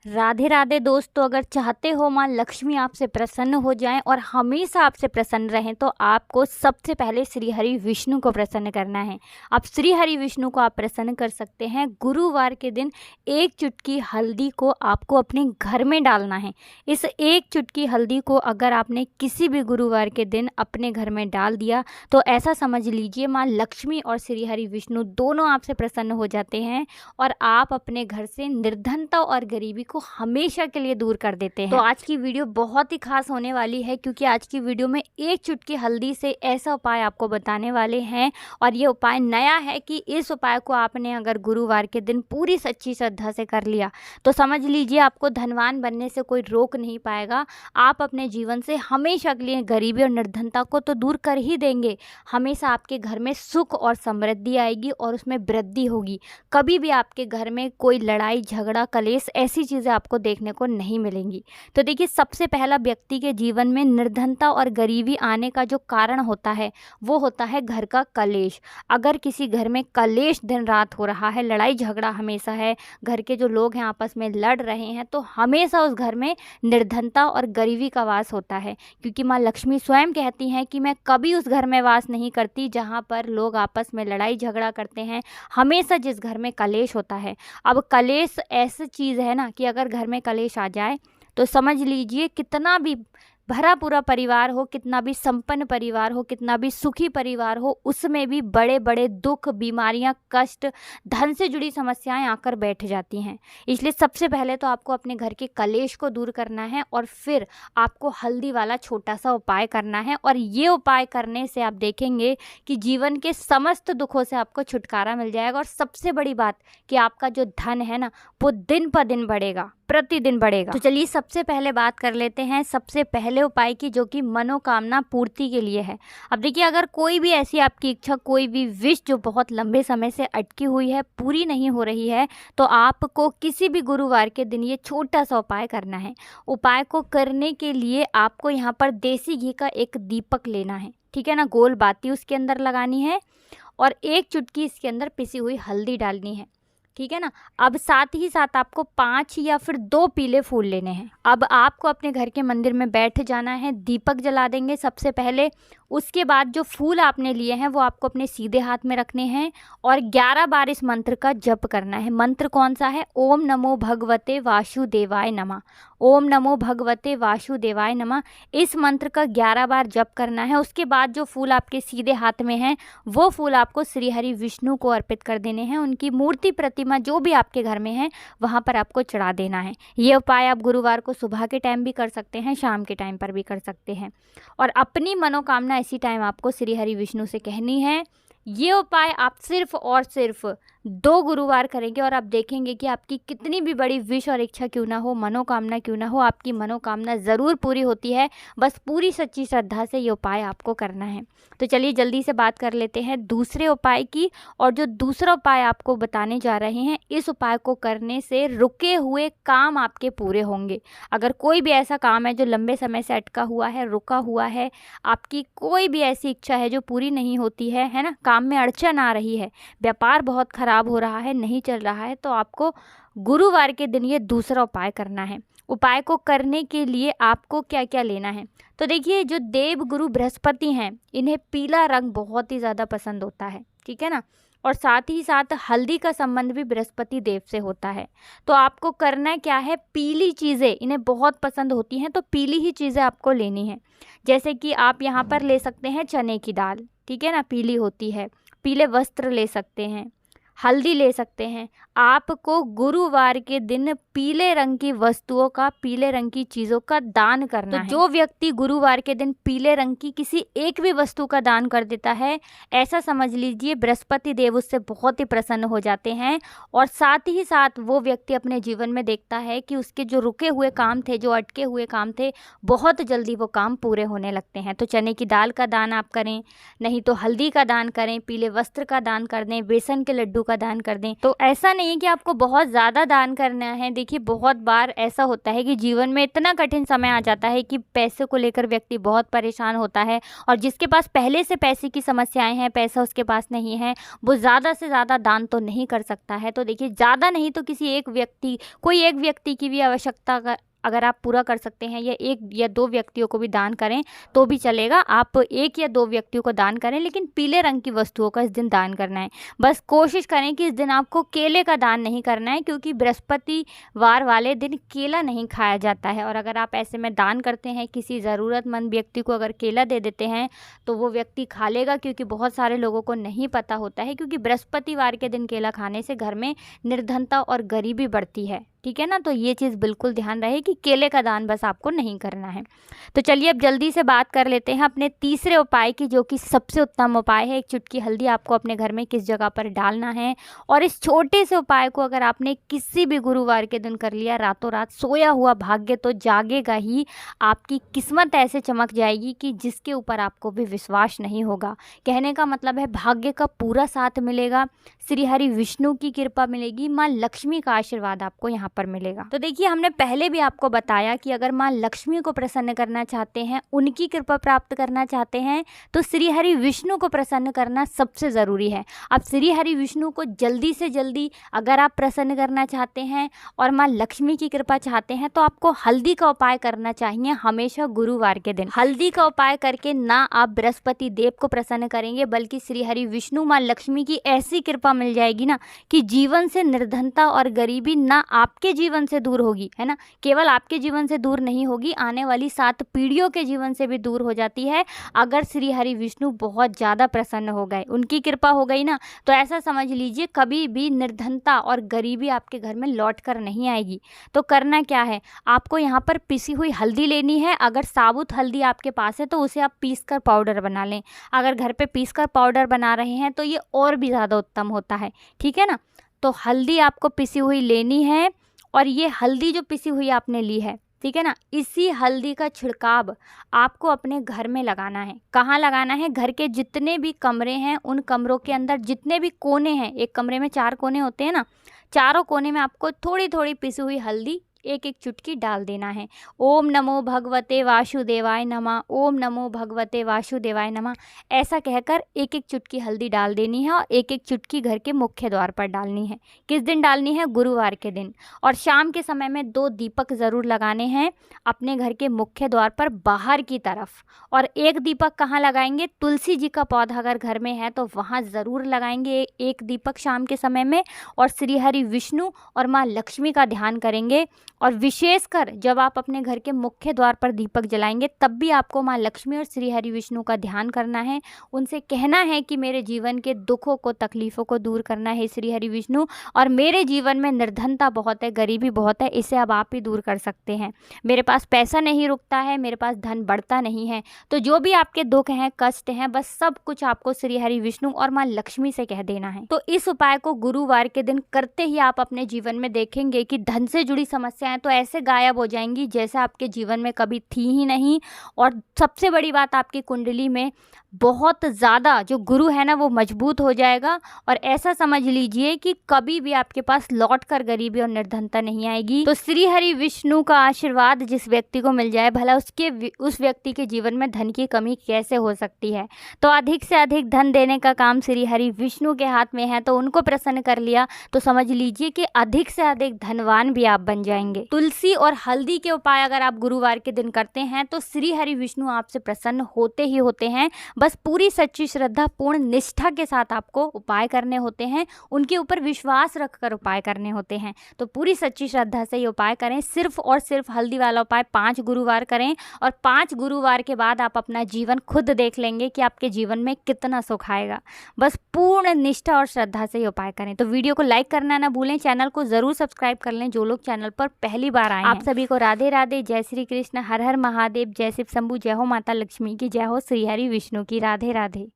राधे राधे दोस्तों, अगर चाहते हो माँ लक्ष्मी आपसे प्रसन्न हो जाएं और हमेशा आपसे प्रसन्न रहें तो आपको सबसे पहले श्री हरि विष्णु को प्रसन्न करना है। अब श्री हरि विष्णु को आप प्रसन्न कर सकते हैं। गुरुवार के दिन एक चुटकी हल्दी को आपको अपने घर में डालना है। इस एक चुटकी हल्दी को अगर आपने किसी भी गुरुवार के दिन अपने घर में डाल दिया तो ऐसा समझ लीजिए माँ लक्ष्मी और श्री हरि विष्णु दोनों आपसे प्रसन्न हो जाते हैं और आप अपने घर से निर्धनता और गरीबी को हमेशा के लिए दूर कर देते हैं। तो आज की वीडियो बहुत ही खास होने वाली है क्योंकि आज की वीडियो में एक चुटकी हल्दी से ऐसा उपाय आपको बताने वाले हैं और ये उपाय नया है कि इस उपाय को आपने अगर गुरुवार के दिन पूरी सच्ची श्रद्धा से कर लिया तो समझ लीजिए आपको धनवान बनने से कोई रोक नहीं पाएगा। आप अपने जीवन से हमेशा के लिए गरीबी और निर्धनता को तो दूर कर ही देंगे, हमेशा आपके घर में सुख और समृद्धि आएगी और उसमें वृद्धि होगी। कभी भी आपके घर में कोई लड़ाई झगड़ा कलेश ऐसी चीज़ें आपको देखने को नहीं मिलेंगी। तो देखिए, सबसे पहला व्यक्ति के जीवन में निर्धनता और गरीबी आने का जो कारण होता है वो होता है घर का कलेश। अगर किसी घर में कलेश दिन रात हो रहा है, लड़ाई झगड़ा हमेशा है, घर के जो लोग हैं आपस में लड़ रहे हैं, तो हमेशा उस घर में निर्धनता और गरीबी का वास होता है। क्योंकि माँ लक्ष्मी स्वयं कहती हैं कि मैं कभी उस घर में वास नहीं करती जहाँ पर लोग आपस में लड़ाई झगड़ा करते हैं, हमेशा जिस घर में कलेश होता है। अब कलेश ऐसी चीज़ है ना कि अगर घर में कलेश आ जाए तो समझ लीजिए कितना भी भरा पूरा परिवार हो, कितना भी संपन्न परिवार हो, कितना भी सुखी परिवार हो, उसमें भी बड़े बड़े दुख, बीमारियां, कष्ट, धन से जुड़ी समस्याएं आकर बैठ जाती हैं। इसलिए सबसे पहले तो आपको अपने घर के कलेश को दूर करना है और फिर आपको हल्दी वाला छोटा सा उपाय करना है। और ये उपाय करने से आप देखेंगे कि जीवन के समस्त दुखों से आपको छुटकारा मिल जाएगा। और सबसे बड़ी बात कि आपका जो धन है ना वो दिन पर दिन बढ़ेगा, प्रतिदिन बढ़ेगा। तो चलिए सबसे पहले बात कर लेते हैं सबसे पहले उपाय की, जो कि मनोकामना पूर्ति के लिए है। अब देखिए, अगर कोई भी ऐसी आपकी इच्छा, कोई भी विश जो बहुत लंबे समय से अटकी हुई है, पूरी नहीं हो रही है, तो आपको किसी भी गुरुवार के दिन ये छोटा सा उपाय करना है। उपाय को करने के लिए आपको यहाँ पर देसी घी का एक दीपक लेना है, ठीक है ना, गोल बाती उसके अंदर लगानी है और एक चुटकी इसके अंदर पिसी हुई हल्दी डालनी है, ठीक है ना। अब साथ ही साथ आपको 5 या फिर 2 पीले फूल लेने हैं। अब आपको अपने घर के मंदिर में बैठ जाना है, दीपक जला देंगे सबसे पहले। उसके बाद जो फूल आपने लिए हैं वो आपको अपने सीधे हाथ में रखने हैं और 11 बार इस मंत्र का जप करना है। मंत्र कौन सा है? ओम नमो भगवते वासुदेवाय नमः। ओम नमो भगवते वासुदेवाय नमः। इस मंत्र का 11 बार जप करना है। उसके बाद जो फूल आपके सीधे हाथ में हैं वो फूल आपको श्री हरि विष्णु को अर्पित कर देने हैं। उनकी मूर्ति प्रतिमा जो भी आपके घर में है वहाँ पर आपको चढ़ा देना है। ये उपाय आप गुरुवार को सुबह के टाइम भी कर सकते हैं, शाम के टाइम पर भी कर सकते हैं। और अपनी मनोकामना इसी टाइम आपको श्री हरि विष्णु से कहनी है। ये उपाय आप सिर्फ और सिर्फ 2 गुरुवार करेंगे और आप देखेंगे कि आपकी कितनी भी बड़ी विश और इच्छा क्यों ना हो, मनोकामना क्यों ना हो, आपकी मनोकामना ज़रूर पूरी होती है। बस पूरी सच्ची श्रद्धा से ये उपाय आपको करना है। तो चलिए जल्दी से बात कर लेते हैं दूसरे उपाय की। और जो दूसरा उपाय आपको बताने जा रहे हैं, इस उपाय को करने से रुके हुए काम आपके पूरे होंगे। अगर कोई भी ऐसा काम है जो लंबे समय से अटका हुआ है, रुका हुआ है, आपकी कोई भी ऐसी इच्छा है जो पूरी नहीं होती है ना, काम में अड़चन आ रही है, व्यापार बहुत खराब हो रहा है, नहीं चल रहा है, तो आपको गुरुवार के दिन ये दूसरा उपाय करना है। उपाय को करने के लिए आपको क्या क्या लेना है? तो देखिए, जो देव गुरु बृहस्पति हैं, इन्हें पीला रंग बहुत ही ज़्यादा पसंद होता है, ठीक है ना। और साथ ही साथ हल्दी का संबंध भी बृहस्पति देव से होता है। तो आपको करना क्या है? पीली चीज़ें इन्हें बहुत पसंद होती हैं, तो पीली ही चीज़ें आपको लेनी है। जैसे कि आप यहाँ पर ले सकते हैं चने की दाल, ठीक है ना, पीली होती है। पीले वस्त्र ले सकते हैं, हल्दी ले सकते हैं। आपको गुरुवार के दिन पीले रंग की वस्तुओं का, पीले रंग की चीज़ों का दान करना है। जो व्यक्ति गुरुवार के दिन पीले रंग की किसी एक भी वस्तु का दान कर देता है, ऐसा समझ लीजिए बृहस्पति देव उससे बहुत ही प्रसन्न हो जाते हैं। और साथ ही साथ वो व्यक्ति अपने जीवन में देखता है कि उसके जो रुके हुए काम थे, जो अटके हुए काम थे, बहुत जल्दी वो काम पूरे होने लगते हैं। तो चने की दाल का दान आप करें, नहीं तो हल्दी का दान करें, पीले वस्त्र का दान कर दें, बेसन के लड्डू का दान कर दें। तो ऐसा नहीं है कि आपको बहुत ज़्यादा दान करना है। देखिए बहुत बार ऐसा होता है कि जीवन में इतना कठिन समय आ जाता है कि पैसे को लेकर व्यक्ति बहुत परेशान होता है, और जिसके पास पहले से पैसे की समस्याएं हैं, पैसा उसके पास नहीं है, वो ज़्यादा से ज़्यादा दान तो नहीं कर सकता है। तो देखिए ज़्यादा नहीं तो किसी एक व्यक्ति, कोई एक व्यक्ति की भी आवश्यकता का अगर आप पूरा कर सकते हैं, या 1 या 2 व्यक्तियों को भी दान करें तो भी चलेगा। आप 1 या 2 व्यक्तियों को दान करें, लेकिन पीले रंग की वस्तुओं का इस दिन दान करना है। बस कोशिश करें कि इस दिन आपको केले का दान नहीं करना है, क्योंकि बृहस्पतिवार वाले दिन केला नहीं खाया जाता है। और अगर आप ऐसे में दान करते हैं, किसी ज़रूरतमंद व्यक्ति को अगर केला दे देते हैं तो वो व्यक्ति खा लेगा, क्योंकि बहुत सारे लोगों को नहीं पता होता है, क्योंकि बृहस्पतिवार के दिन केला खाने से घर में निर्धनता और गरीबी बढ़ती है। ठीक है ना, तो ये चीज़ बिल्कुल ध्यान रहे कि केले का दान बस आपको नहीं करना है। तो चलिए अब जल्दी से बात कर लेते हैं अपने तीसरे उपाय की, जो कि सबसे उत्तम उपाय है। 1 चुटकी हल्दी आपको अपने घर में किस जगह पर डालना है, और इस छोटे से उपाय को अगर आपने किसी भी गुरुवार के दिन कर लिया, रातों रात सोया हुआ भाग्य तो जागेगा ही। आपकी किस्मत ऐसे चमक जाएगी कि जिसके ऊपर आपको भी विश्वास नहीं होगा। कहने का मतलब है भाग्य का पूरा साथ मिलेगा, श्री हरि विष्णु की कृपा मिलेगी, माँ लक्ष्मी का आशीर्वाद आपको यहाँ पर मिलेगा। तो देखिए हमने पहले भी आपको बताया कि अगर माँ लक्ष्मी को प्रसन्न करना चाहते हैं, उनकी कृपा प्राप्त करना चाहते हैं, तो श्री हरि विष्णु को प्रसन्न करना सबसे ज़रूरी है। अब श्री हरि विष्णु को जल्दी से जल्दी अगर आप प्रसन्न करना चाहते हैं और माँ लक्ष्मी की कृपा चाहते हैं, तो आपको हल्दी का उपाय करना चाहिए हमेशा गुरुवार के दिन। हल्दी का उपाय करके ना आप बृहस्पति देव को प्रसन्न करेंगे, बल्कि श्री हरि विष्णु माँ लक्ष्मी की ऐसी कृपा मिल जाएगी ना कि जीवन से निर्धनता और गरीबी ना आपके जीवन से दूर होगी, है ना, केवल आपके जीवन से दूर नहीं होगी, आने वाली 7 पीढ़ियों के जीवन से भी दूर हो जाती है। अगर श्री हरि विष्णु बहुत ज़्यादा प्रसन्न हो गए, उनकी कृपा हो गई ना, तो ऐसा समझ लीजिए कभी भी निर्धनता और गरीबी आपके घर में लौट कर नहीं आएगी। तो करना क्या है, आपको यहाँ पर पिसी हुई हल्दी लेनी है। अगर साबुत हल्दी आपके पास है तो उसे आप पीस कर पाउडर बना लें। अगर घर पे पीस कर पाउडर बना रहे हैं तो ये और भी ज़्यादा उत्तम होता है। ठीक है ना, तो हल्दी आपको पिसी हुई लेनी है, और ये हल्दी जो पिसी हुई आपने ली है, ठीक है ना, इसी हल्दी का छिड़काव आपको अपने घर में लगाना है। कहाँ लगाना है, घर के जितने भी कमरे हैं उन कमरों के अंदर जितने भी कोने हैं, एक कमरे में 4 कोने होते हैं ना, चारों कोने में आपको थोड़ी थोड़ी पिसी हुई हल्दी 1-1 चुटकी डाल देना है। ओम नमो भगवते वासुदेवाय नमः, ओम नमो भगवते वासुदेवाय नमः, ऐसा कहकर 1-1 चुटकी हल्दी डाल देनी है, और 1-1 चुटकी घर के मुख्य द्वार पर डालनी है। किस दिन डालनी है, गुरुवार के दिन। और शाम के समय में 2 दीपक ज़रूर लगाने हैं अपने घर के मुख्य द्वार पर बाहर की तरफ। और 1 दीपक कहाँ लगाएंगे, तुलसी जी का पौधा अगर घर में है तो वहाँ ज़रूर लगाएंगे 1 दीपक शाम के समय में, और श्री हरि विष्णु और माँ लक्ष्मी का ध्यान करेंगे। और विशेषकर जब आप अपने घर के मुख्य द्वार पर दीपक जलाएंगे, तब भी आपको माँ लक्ष्मी और श्री हरि विष्णु का ध्यान करना है। उनसे कहना है कि मेरे जीवन के दुखों को, तकलीफ़ों को दूर करना है श्री हरि विष्णु, और मेरे जीवन में निर्धनता बहुत है, गरीबी बहुत है, इसे अब आप ही दूर कर सकते हैं। मेरे पास पैसा नहीं रुकता है, मेरे पास धन बढ़ता नहीं है, तो जो भी आपके दुख हैं, कष्ट हैं, बस सब कुछ आपको श्री हरि विष्णु और माँ लक्ष्मी से कह देना है। तो इस उपाय को गुरुवार के दिन करते ही आप अपने जीवन में देखेंगे कि धन से जुड़ी समस्याएं तो ऐसे गायब हो जाएंगी जैसे आपके जीवन में कभी थी ही नहीं। और सबसे बड़ी बात, आपकी कुंडली में बहुत ज़्यादा जो गुरु है ना वो मजबूत हो जाएगा, और ऐसा समझ लीजिए कि कभी भी आपके पास लौट कर गरीबी और निर्धनता नहीं आएगी। तो श्री हरि विष्णु का आशीर्वाद जिस व्यक्ति को मिल जाए, भला उस व्यक्ति के जीवन में धन की कमी कैसे हो सकती है। तो अधिक से अधिक धन देने का काम श्री हरि विष्णु के हाथ में है, तो उनको प्रसन्न कर लिया तो समझ लीजिए कि अधिक से अधिक धनवान भी आप बन जाएंगे। तुलसी और हल्दी के उपाय अगर आप गुरुवार के दिन करते हैं तो श्री हरि विष्णु आपसे प्रसन्न होते ही होते हैं। बस पूरी सच्ची श्रद्धा, पूर्ण निष्ठा के साथ आपको उपाय करने होते हैं, उनके ऊपर विश्वास रखकर उपाय करने होते हैं। तो पूरी सच्ची श्रद्धा से ये उपाय करें। सिर्फ और सिर्फ हल्दी वाला उपाय 5 गुरुवार करें, और 5 गुरुवार के बाद आप अपना जीवन खुद देख लेंगे कि आपके जीवन में कितना सुख आएगा। बस पूर्ण निष्ठा और श्रद्धा से ये उपाय करें। तो वीडियो को लाइक करना ना भूलें, चैनल को ज़रूर सब्सक्राइब कर लें जो लोग चैनल पर पहली बार आए हैं। आप सभी को राधे राधे, जय श्री कृष्ण, हर हर महादेव, जय शिव शंभू, जय हो माता लक्ष्मी की, जय हो श्री हरि विष्णु की। राधे राधे।